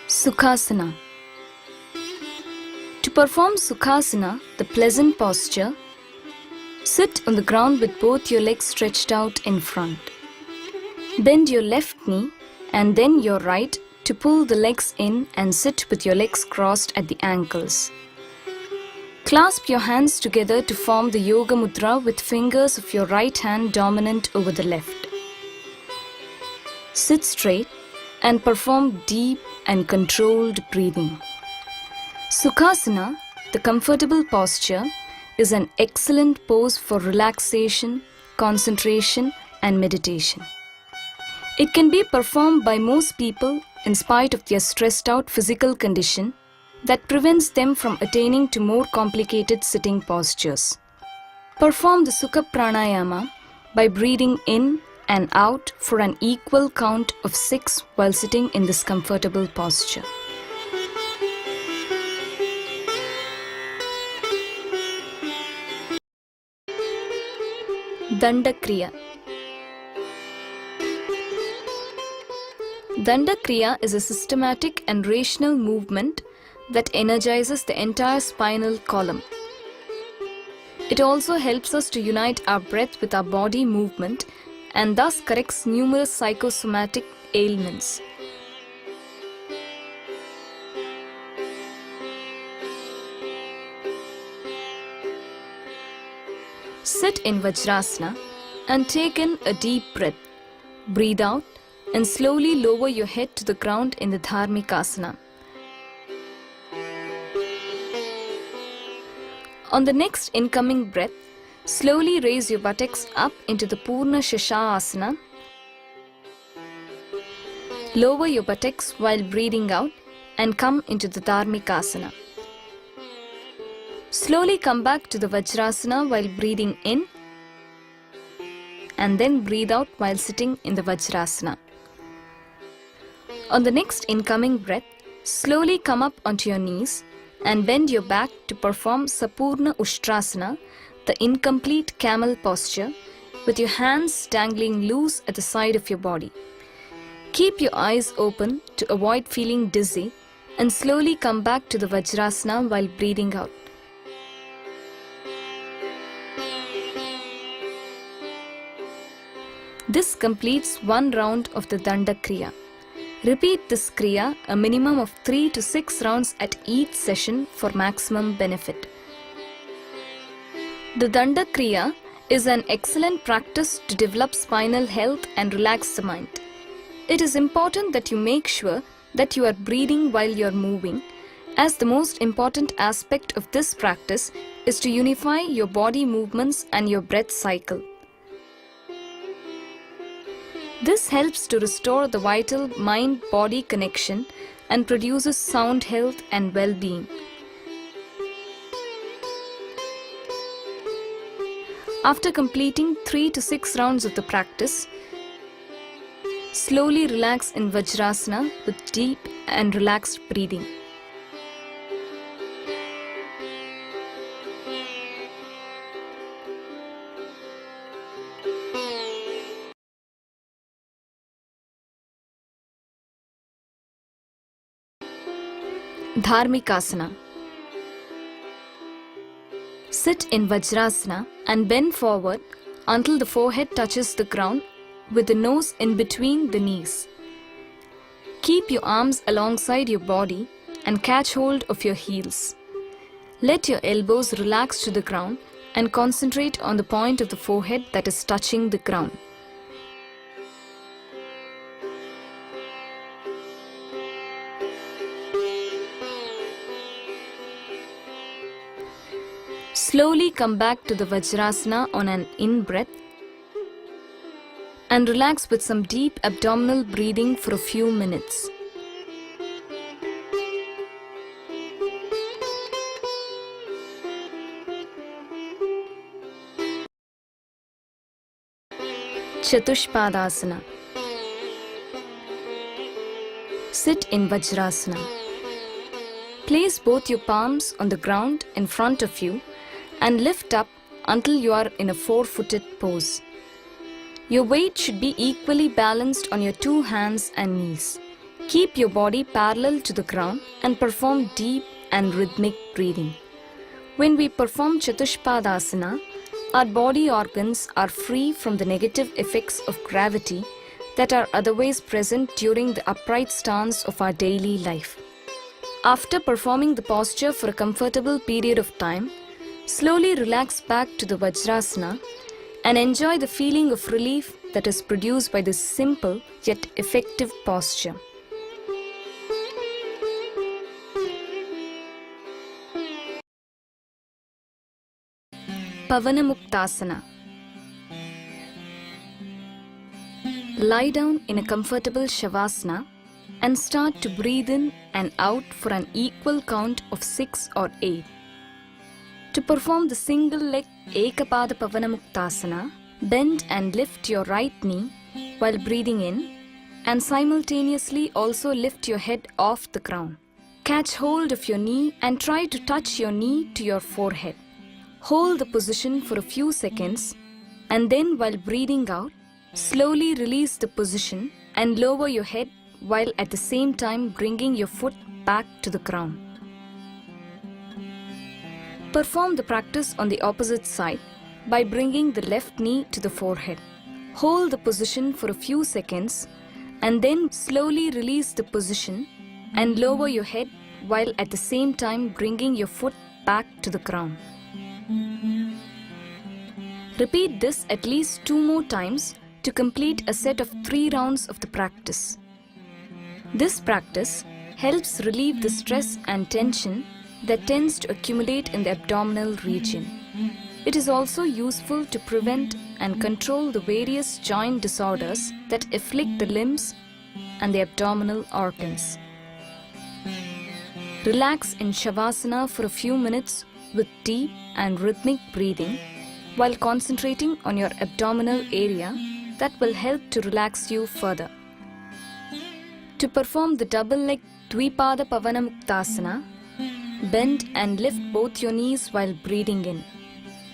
Sukha Asana. To perform Sukha Asana, the pleasant posture, sit on the ground with both your legs stretched out in front. Bend your left knee and then your right to pull the legs in and sit with your legs crossed at the ankles. Clasp your hands together to form the Yoga Mudra with fingers of your right hand dominant over the left. Sit straight and perform deep and controlled breathing. Sukha Asana, the comfortable posture, is an excellent pose for relaxation, concentration, and meditation. It can be performed by most people in spite of their stressed out physical condition that prevents them from attaining to more complicated sitting postures. Perform the Sukha Pranayama by breathing in and out for an equal count of 6 while sitting in this comfortable posture. Danda Kriya. Danda Kriya is a systematic and rational movement that energizes the entire spinal column. It also helps us to unite our breath with our body movement and thus corrects numerous psychosomatic ailments. Sit in Vajrasana and take in a deep breath. Breathe out and slowly lower your head to the ground in the Dharmika Asana. On the next incoming breath, slowly raise your buttocks up into the Purna Shasasana. Lower your buttocks while breathing out and come into the Dharmika Asana. Slowly come back to the Vajrasana while breathing in and then breathe out while sitting in the Vajrasana. On the next incoming breath, slowly come up onto your knees and bend your back to perform Sapurna Ushtrasana, the incomplete camel posture, with your hands dangling loose at the side of your body. Keep your eyes open to avoid feeling dizzy and slowly come back to the Vajrasana while breathing out. This completes one round of the Danda Kriya. Repeat this Kriya a minimum of 3 to 6 rounds at each session for maximum benefit. The Danda Kriya is an excellent practice to develop spinal health and relax the mind. It is important that you make sure that you are breathing while you are moving, as the most important aspect of this practice is to unify your body movements and your breath cycle. This helps to restore the vital mind-body connection and produces sound health and well-being. After completing 3 to 6 rounds of the practice, slowly relax in Vajrasana with deep and relaxed breathing. Dharmika Asana. Sit in Vajrasana and bend forward until the forehead touches the ground with the nose in between the knees. Keep your arms alongside your body and catch hold of your heels. Let your elbows relax to the ground and concentrate on the point of the forehead that is touching the ground. Slowly come back to the Vajrasana on an in-breath and relax with some deep abdominal breathing for a few minutes. Chatushpadasana. Sit in Vajrasana. Place both your palms on the ground in front of you and lift up until you are in a 4-footed pose. Your weight should be equally balanced on your two hands and knees. Keep your body parallel to the ground and perform deep and rhythmic breathing. When we perform Chatushpadasana, our body organs are free from the negative effects of gravity that are otherwise present during the upright stance of our daily life. After performing the posture for a comfortable period of time, slowly relax back to the Vajrasana and enjoy the feeling of relief that is produced by this simple yet effective posture. Mukta Asana. Lie down in a comfortable Shavasana and start to breathe in and out for an equal count of 6 or 8. To perform the single leg Ekapada Mukta Asana, bend and lift your right knee while breathing in and simultaneously also lift your head off the ground. Catch hold of your knee and try to touch your knee to your forehead. Hold the position for a few seconds and then while breathing out, slowly release the position and lower your head while at the same time bringing your foot back to the ground. Perform the practice on the opposite side by bringing the left knee to the forehead. Hold the position for a few seconds and then slowly release the position and lower your head while at the same time bringing your foot back to the ground. Repeat this at least 2 more times to complete a set of 3 rounds of the practice. This practice helps relieve the stress and tension that tends to accumulate in the abdominal region. It is also useful to prevent and control the various joint disorders that afflict the limbs and the abdominal organs. Relax in Shavasana for a few minutes with deep and rhythmic breathing while concentrating on your abdominal area that will help to relax you further. To perform the double leg Dvipada Mukta Asana, bend and lift both your knees while breathing in.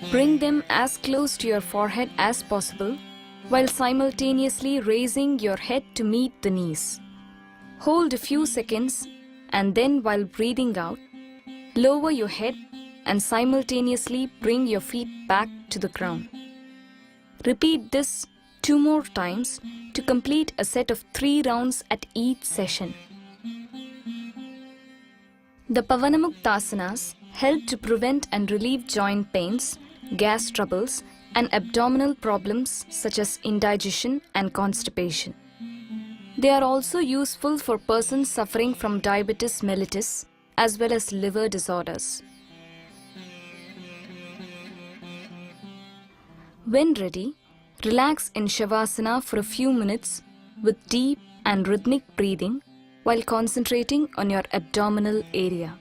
Bring them as close to your forehead as possible while simultaneously raising your head to meet the knees. Hold a few seconds and then while breathing out, lower your head and simultaneously bring your feet back to the ground. Repeat this 2 more times to complete a set of 3 rounds at each session. The Mukta Asanas help to prevent and relieve joint pains, gas troubles, and abdominal problems such as indigestion and constipation. They are also useful for persons suffering from diabetes mellitus as well as liver disorders. When ready, relax in Shavasana for a few minutes with deep and rhythmic breathing while concentrating on your abdominal area.